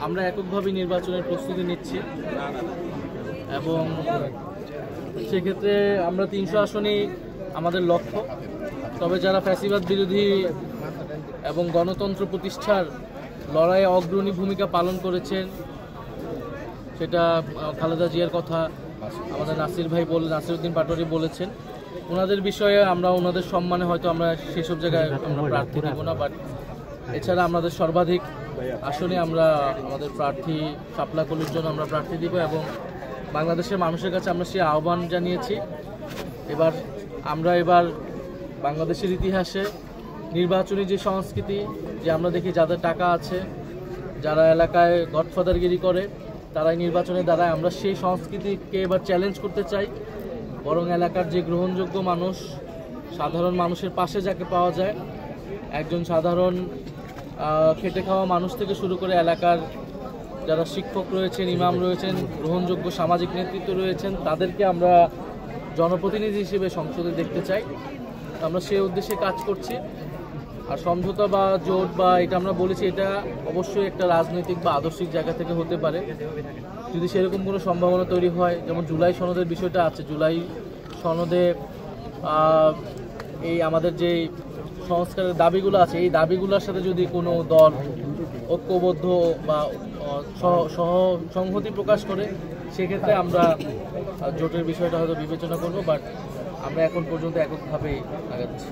আমরা এককভাবে নির্বাচনের প্রস্তুতি নিচ্ছি এবং সেক্ষেত্রে আমরা 300 আসনেই আমাদের লক্ষ্য। তবে যারা ফ্যাসিবাদ বিরোধী এবং গণতন্ত্র প্রতিষ্ঠার লড়াইয়ে অগ্রণী ভূমিকা পালন করেছেন, সেটা খালেদা জিয়ার কথা আমাদের নাসিরউদ্দিন পাটোয়ারি বলেছেন, ওনাদের বিষয়ে আমরা ওনাদের সম্মানে হয়তো আমরা সেসব জায়গায় আমরা প্রার্থী দেব না। বাট এছাড়া আমাদের সর্বাধিক আসনে আমরা আমাদের প্রার্থী শাপলা কলির জন্য আমরা প্রার্থী দিব এবং বাংলাদেশের মানুষের কাছে আমরা সেই আহ্বান জানিয়েছি। এবার বাংলাদেশের ইতিহাসে নির্বাচনী যে সংস্কৃতি, যে আমরা দেখি যাদের টাকা আছে, যারা এলাকায় গডফাদারগিরি করে, তারাই নির্বাচনে দাঁড়ায়, আমরা সেই সংস্কৃতিকে এবার চ্যালেঞ্জ করতে চাই। বরং এলাকার যে গ্রহণযোগ্য মানুষ, সাধারণ মানুষের পাশে যাকে পাওয়া যায়, একজন সাধারণ খেটে খাওয়া মানুষ থেকে শুরু করে এলাকার যারা শিক্ষক রয়েছেন, ইমাম রয়েছেন, গ্রহণযোগ্য সামাজিক নেতৃত্ব রয়েছেন, তাদেরকে আমরা জনপ্রতিনিধি হিসেবে সংসদে দেখতে চাই। আমরা সেই উদ্দেশ্যে কাজ করছি। আর সমঝোতা বা জোট বা এটা আমরা বলেছি, এটা অবশ্যই একটা রাজনৈতিক বা আদর্শিক জায়গা থেকে হতে পারে। যদি সেরকম কোনো সম্ভাবনা তৈরি হয়, যেমন জুলাই সনদের বিষয়টা আছে, জুলাই সনদে এই আমাদের যে সংস্কারের দাবিগুলো আছে, এই দাবিগুলোর সাথে যদি কোনো দল ঐক্যবদ্ধ বা সংহতি প্রকাশ করে, সেক্ষেত্রে আমরা জোটের বিষয়টা হয়তো বিবেচনা করব। বাট আমরা এখন পর্যন্ত এককভাবেই আগাচ্ছি।